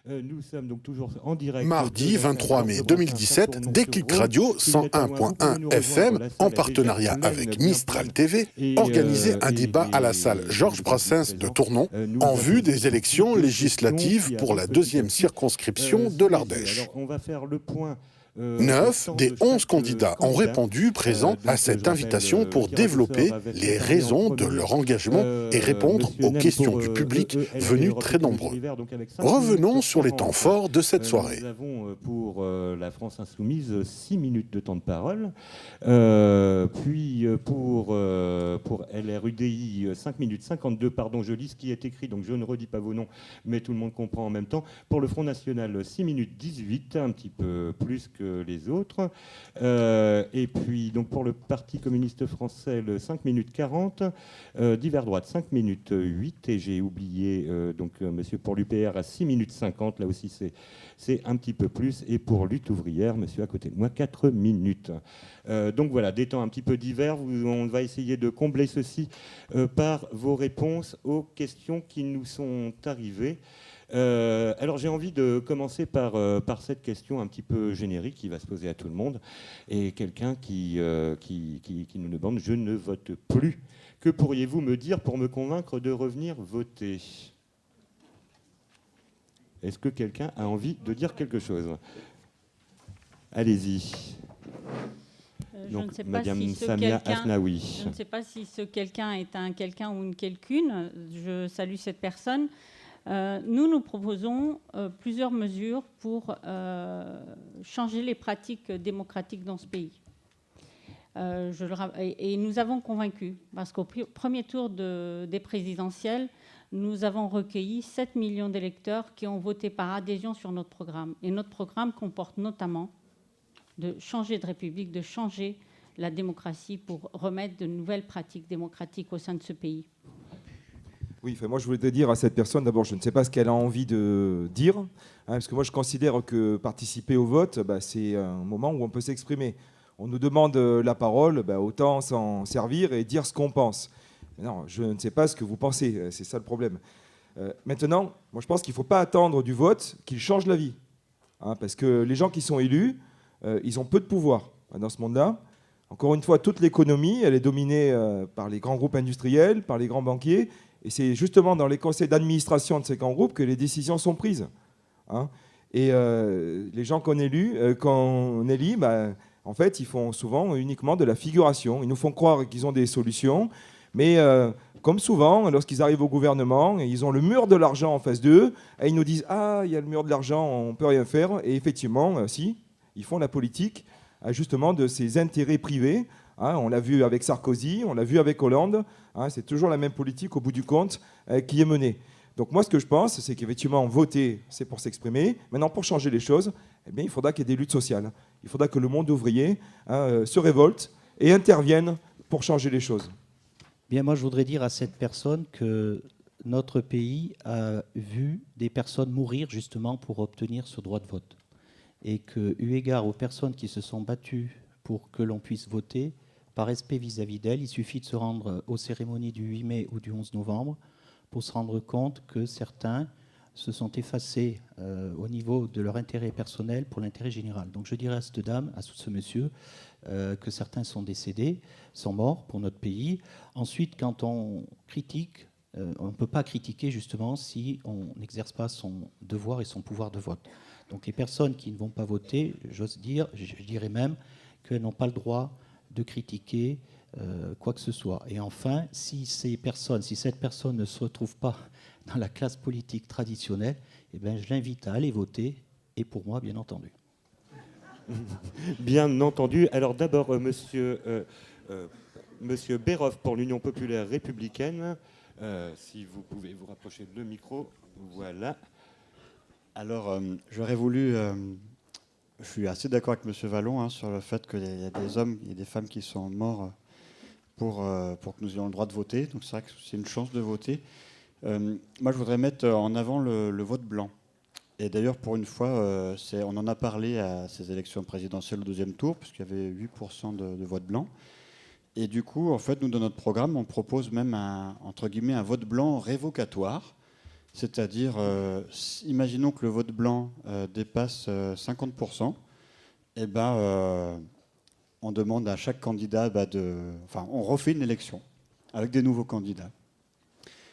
Nous sommes donc toujours en direct. Mardi 23 mai 2017, Déclic Radio 101.1 FM, en partenariat avec Mistral TV, organisait un débat à la salle Georges Brassens de Tournon en vue des élections législatives pour la deuxième circonscription de l'Ardèche. On va faire le point. 9 des 11 candidats ont répondu présents à cette invitation pour développer les raisons de leur engagement et répondre aux questions du public venus très nombreux. Revenons sur les temps forts de cette soirée. Nous avons pour la France Insoumise 6 minutes de temps de parole, puis pour LRUDI 5 minutes 52, pardon, je lis ce qui est écrit, donc je ne redis pas vos noms, mais tout le monde comprend en même temps. Pour le Front National, 6 minutes 18, un petit peu plus que les autres. Et puis, donc, pour le Parti communiste français, le 5 minutes 40. Divers droite, 5 minutes 8. Et j'ai oublié, monsieur pour l'UPR à 6 minutes 50. Là aussi, c'est un petit peu plus. Et pour Lutte ouvrière, monsieur à côté de moi, 4 minutes. Donc voilà, des temps un petit peu divers. On va essayer de combler ceci par vos réponses aux questions qui nous sont arrivées. Alors j'ai envie de commencer par cette question un petit peu générique qui va se poser à tout le monde. Et quelqu'un qui nous demande « Je ne vote plus ». Que pourriez-vous me dire pour me convaincre de revenir voter ? Est-ce que quelqu'un a envie de dire quelque chose ? Allez-y. Donc, Madame Samia Asnaoui. Je ne sais pas si ce quelqu'un est un quelqu'un ou une quelqu'une. Je salue cette personne. Nous proposons plusieurs mesures pour changer les pratiques démocratiques dans ce pays. Et nous avons convaincu, parce qu'au premier tour des présidentielles, nous avons recueilli 7 millions d'électeurs qui ont voté par adhésion sur notre programme. Et notre programme comporte notamment de changer de République, de changer la démocratie pour remettre de nouvelles pratiques démocratiques au sein de ce pays. Oui, moi je voulais dire à cette personne, d'abord, je ne sais pas ce qu'elle a envie de dire, parce que moi je considère que participer au vote, c'est un moment où on peut s'exprimer. On nous demande la parole, autant s'en servir et dire ce qu'on pense. Mais non, je ne sais pas ce que vous pensez, c'est ça le problème. Maintenant, moi je pense qu'il ne faut pas attendre du vote qu'il change la vie. Parce que les gens qui sont élus, ils ont peu de pouvoir dans ce monde-là. Encore une fois, toute l'économie, elle est dominée par les grands groupes industriels, par les grands banquiers. Et c'est justement dans les conseils d'administration de ces grands groupes que les décisions sont prises. Et les gens qu'on élit, en fait, ils font souvent uniquement de la figuration. Ils nous font croire qu'ils ont des solutions. Mais comme souvent, lorsqu'ils arrivent au gouvernement, ils ont le mur de l'argent en face d'eux. Et ils nous disent « Ah, il y a le mur de l'argent, on ne peut rien faire. » Et effectivement, si, ils font la politique justement de ces intérêts privés. On l'a vu avec Sarkozy, on l'a vu avec Hollande. C'est toujours la même politique, au bout du compte, qui est menée. Donc moi, ce que je pense, c'est qu'effectivement, voter, c'est pour s'exprimer. Maintenant, pour changer les choses, il faudra qu'il y ait des luttes sociales. Il faudra que le monde ouvrier se révolte et intervienne pour changer les choses. Bien, moi, je voudrais dire à cette personne que notre pays a vu des personnes mourir justement pour obtenir ce droit de vote. Et que, eu égard aux personnes qui se sont battues pour que l'on puisse voter, par respect vis-à-vis d'elles, il suffit de se rendre aux cérémonies du 8 mai ou du 11 novembre pour se rendre compte que certains se sont effacés au niveau de leur intérêt personnel pour l'intérêt général. Donc je dirais à cette dame, à ce monsieur, que certains sont décédés, sont morts pour notre pays. Ensuite, quand on critique, on ne peut pas critiquer justement si on n'exerce pas son devoir et son pouvoir de vote. Donc les personnes qui ne vont pas voter, j'ose dire, je dirais même qu'elles n'ont pas le droit de critiquer quoi que ce soit. Et enfin, si cette personne ne se retrouve pas dans la classe politique traditionnelle, je l'invite à aller voter, et pour moi, bien entendu. Bien entendu. Alors d'abord, monsieur Berhoff pour l'Union populaire républicaine. Si vous pouvez vous rapprocher de le micro. Voilà. Alors, j'aurais voulu... je suis assez d'accord avec M. Vallon sur le fait qu'il y a des hommes et des femmes qui sont morts pour que nous ayons le droit de voter. Donc c'est vrai que c'est une chance de voter. Moi, je voudrais mettre en avant le vote blanc. Et d'ailleurs, pour une fois, on en a parlé à ces élections présidentielles au deuxième tour, puisqu'il y avait 8% de vote blanc. Et du coup, en fait, nous, dans notre programme, on propose même entre guillemets, un vote blanc révocatoire. C'est-à-dire, imaginons que le vote blanc dépasse 50%, eh ben, on demande à chaque candidat on refait une élection avec des nouveaux candidats.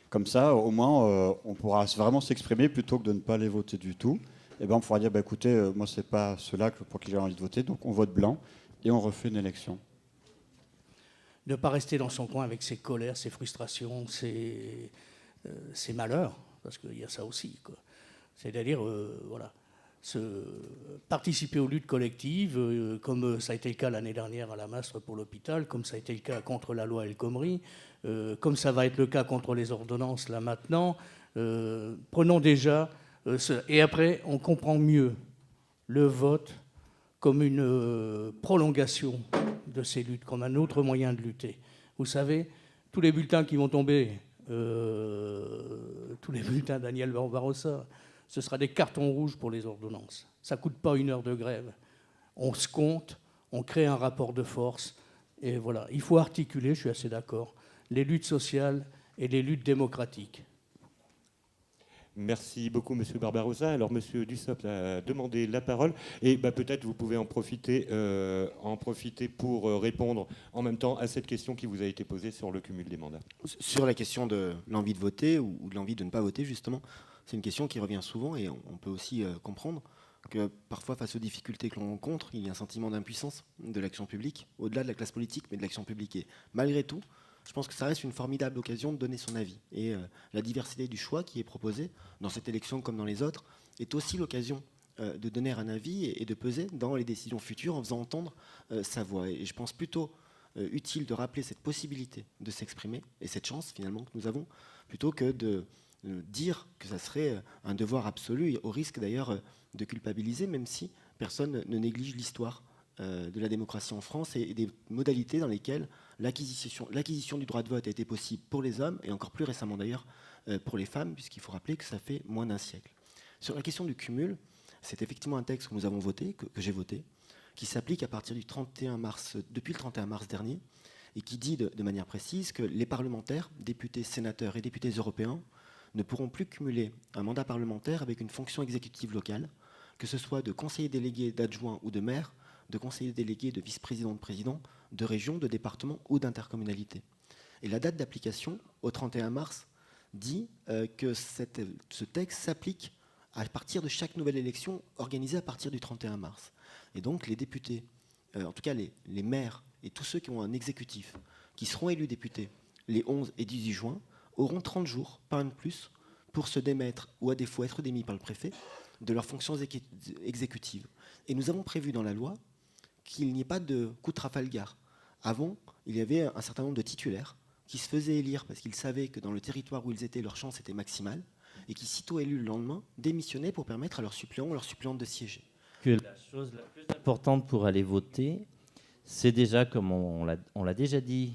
Comme ça, au moins, on pourra vraiment s'exprimer plutôt que de ne pas les voter du tout. Eh ben, on pourra dire, écoutez, moi, c'est pas ceux-là pour qui j'ai envie de voter, donc on vote blanc et on refait une élection. Ne pas rester dans son coin avec ses colères, ses frustrations, ses malheurs, parce qu'il y a ça aussi, quoi. C'est-à-dire, voilà, participer aux luttes collectives, comme ça a été le cas l'année dernière à la Mastre pour l'hôpital, comme ça a été le cas contre la loi El Khomri, comme ça va être le cas contre les ordonnances là maintenant. Prenons déjà, et après on comprend mieux le vote comme une prolongation de ces luttes, comme un autre moyen de lutter. Vous savez, tous les bulletins qui vont tomber, tous les bulletins d'Aniel Barbosa, ce sera des cartons rouges pour les ordonnances. Ça ne coûte pas 1 heure de grève. On se compte, on crée un rapport de force. Et voilà, il faut articuler, je suis assez d'accord, les luttes sociales et les luttes démocratiques. Merci beaucoup, Monsieur Barbarossa. Alors, Monsieur Dussopt a demandé la parole. Et peut-être vous pouvez en profiter pour répondre en même temps à cette question qui vous a été posée sur le cumul des mandats. Sur la question de l'envie de voter ou de l'envie de ne pas voter, justement, c'est une question qui revient souvent et on peut aussi comprendre que parfois, face aux difficultés que l'on rencontre, il y a un sentiment d'impuissance de l'action publique, au-delà de la classe politique, mais de l'action publique. Et malgré tout, je pense que ça reste une formidable occasion de donner son avis. Et la diversité du choix qui est proposé, dans cette élection comme dans les autres, est aussi l'occasion de donner un avis et de peser dans les décisions futures en faisant entendre sa voix. Et je pense plutôt utile de rappeler cette possibilité de s'exprimer, et cette chance finalement que nous avons, plutôt que de dire que ça serait un devoir absolu, au risque d'ailleurs de culpabiliser, même si personne ne néglige l'histoire de la démocratie en France et des modalités dans lesquelles l'acquisition du droit de vote a été possible pour les hommes, et encore plus récemment d'ailleurs pour les femmes, puisqu'il faut rappeler que ça fait moins d'un siècle. Sur la question du cumul, c'est effectivement un texte que nous avons voté, que j'ai voté, qui s'applique à partir du 31 mars, depuis le 31 mars dernier, et qui dit de manière précise que les parlementaires, députés, sénateurs et députés européens, ne pourront plus cumuler un mandat parlementaire avec une fonction exécutive locale, que ce soit de conseiller délégué, d'adjoint ou de maire, de conseiller délégué, de vice-président, de président, de région, de département ou d'intercommunalité. Et la date d'application, au 31 mars, dit que ce texte s'applique à partir de chaque nouvelle élection organisée à partir du 31 mars. Et donc les députés, en tout cas les maires et tous ceux qui ont un exécutif, qui seront élus députés les 11 et 18 juin, auront 30 jours, pas un de plus, pour se démettre ou à défaut être démis par le préfet de leurs fonctions exécutives. Et nous avons prévu dans la loi qu'il n'y ait pas de coup de Trafalgar. Avant, il y avait un certain nombre de titulaires qui se faisaient élire parce qu'ils savaient que dans le territoire où ils étaient, leur chance était maximale, et qui, sitôt élus le lendemain, démissionnaient pour permettre à leurs suppléants ou leurs suppléantes de siéger. Que la chose la plus importante pour aller voter, c'est déjà, comme on l'a déjà dit,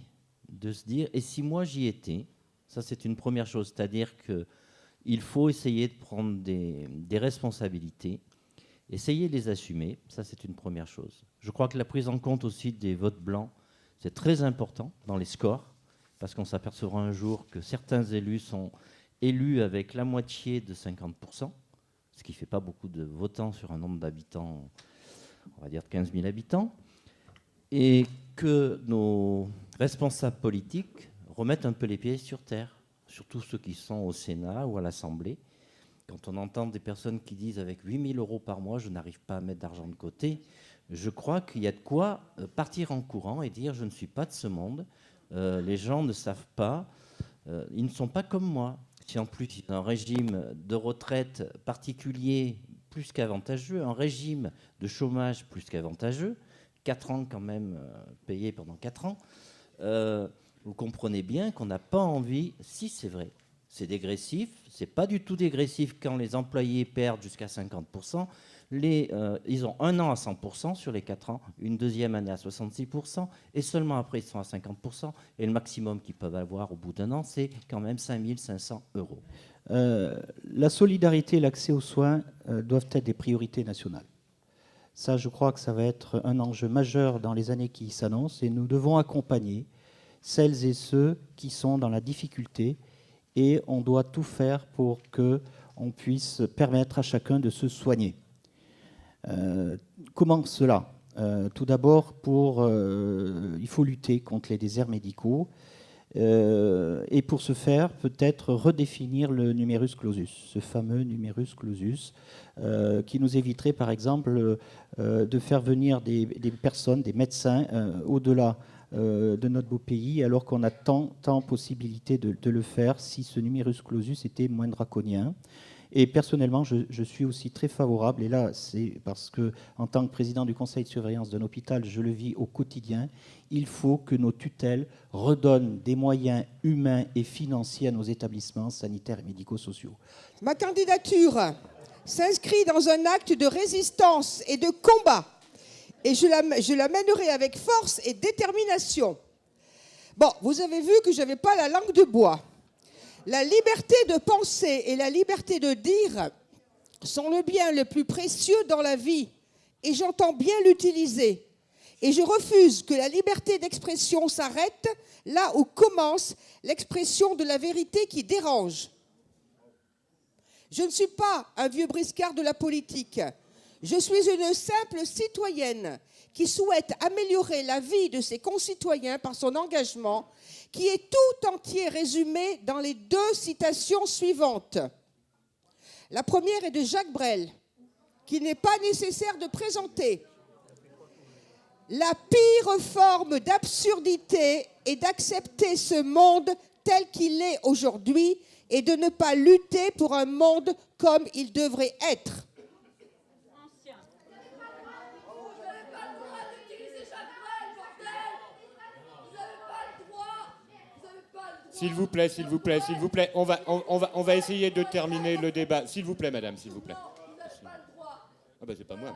de se dire, et si moi j'y étais, ça c'est une première chose, c'est-à-dire qu'il faut essayer de prendre des responsabilités, essayer de les assumer, ça c'est une première chose. Je crois que la prise en compte aussi des votes blancs, c'est très important dans les scores, parce qu'on s'apercevra un jour que certains élus sont élus avec la moitié de 50%, ce qui ne fait pas beaucoup de votants sur un nombre d'habitants, on va dire de 15 000 habitants, et que nos responsables politiques remettent un peu les pieds sur terre, surtout ceux qui sont au Sénat ou à l'Assemblée. Quand on entend des personnes qui disent « avec 8 000 € par mois, je n'arrive pas à mettre d'argent de côté », je crois qu'il y a de quoi partir en courant et dire « je ne suis pas de ce monde, les gens ne savent pas, ils ne sont pas comme moi ». Si en plus il y a un régime de retraite particulier plus qu'avantageux, un régime de chômage plus qu'avantageux, 4 ans quand même payés pendant 4 ans, vous comprenez bien qu'on n'a pas envie, si c'est vrai, c'est dégressif, c'est pas du tout dégressif quand les employés perdent jusqu'à 50%, ils ont 1 an à 100% sur les 4 ans, une deuxième année à 66%, et seulement après ils sont à 50%, et le maximum qu'ils peuvent avoir au bout d'un an, c'est quand même 5 500 €. La solidarité et l'accès aux soins doivent être des priorités nationales. Ça, je crois que ça va être un enjeu majeur dans les années qui s'annoncent, et nous devons accompagner celles et ceux qui sont dans la difficulté et on doit tout faire pour qu'on puisse permettre à chacun de se soigner. Comment cela ? Tout d'abord, il faut lutter contre les déserts médicaux. Et pour ce faire, peut-être redéfinir le numerus clausus, ce fameux numerus clausus, qui nous éviterait par exemple de faire venir des personnes, des médecins au-delà de notre beau pays, alors qu'on a tant possibilité de le faire si ce numerus clausus était moins draconien. Et personnellement, je suis aussi très favorable, et là c'est parce que en tant que président du conseil de surveillance d'un hôpital, je le vis au quotidien, il faut que nos tutelles redonnent des moyens humains et financiers à nos établissements sanitaires et médico-sociaux. Ma candidature s'inscrit dans un acte de résistance et de combat, et je la mènerai avec force et détermination. Bon, vous avez vu que je n'avais pas la langue de bois. La liberté de penser et la liberté de dire sont le bien le plus précieux dans la vie, et j'entends bien l'utiliser. Et je refuse que la liberté d'expression s'arrête là où commence l'expression de la vérité qui dérange. Je ne suis pas un vieux briscard de la politique. Je suis une simple citoyenne qui souhaite améliorer la vie de ses concitoyens par son engagement, qui est tout entier résumé dans les 2 citations suivantes. La première est de Jacques Brel, qu'il n'est pas nécessaire de présenter. La pire forme d'absurdité est d'accepter ce monde tel qu'il est aujourd'hui et de ne pas lutter pour un monde comme il devrait être. S'il vous plaît. On va essayer de terminer le débat. S'il vous plaît, madame, s'il vous plaît. Ah ben, c'est pas moi.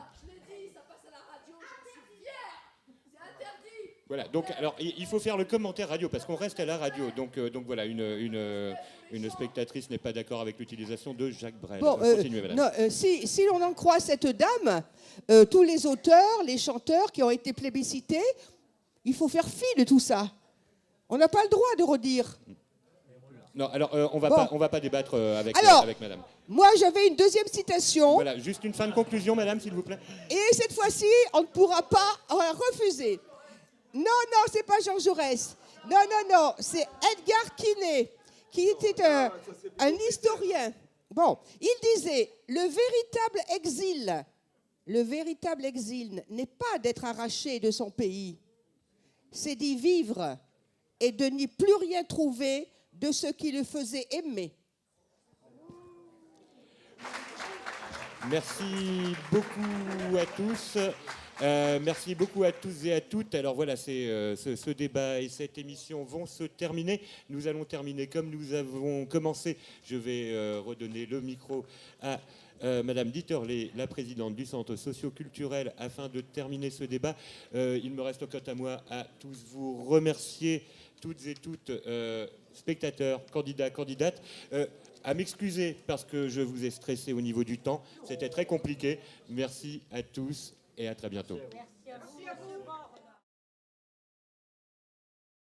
Voilà, donc alors il faut faire le commentaire radio parce qu'on reste à la radio. Donc voilà, une spectatrice n'est pas d'accord avec l'utilisation de Jacques Brel. Bon, continuez, madame. Non, si l'on en croit cette dame, tous les auteurs, les chanteurs qui ont été plébiscités, il faut faire fi de tout ça. On n'a pas le droit de redire. Non, alors on va pas débattre avec madame. Moi, j'avais une deuxième citation. Voilà, juste une fin de conclusion, madame, s'il vous plaît. Et cette fois-ci, on ne pourra pas refuser. Non, c'est pas Jean Jaurès. Non, c'est Edgar Quinet, qui était un historien. Bon, il disait, le véritable exil n'est pas d'être arraché de son pays, c'est d'y vivre et de n'y plus rien trouver de ce qui le faisait aimer. Merci beaucoup à tous. Merci beaucoup à tous et à toutes. Alors voilà, ce débat et cette émission vont se terminer. Nous allons terminer comme nous avons commencé. Je vais redonner le micro à Madame Dieterle, la présidente du Centre socio-culturel, afin de terminer ce débat. Il me reste quant à moi à tous vous remercier, toutes et toutes, spectateurs, candidats, candidates, à m'excuser parce que je vous ai stressé au niveau du temps. C'était très compliqué. Merci à tous et à très bientôt. Merci à vous.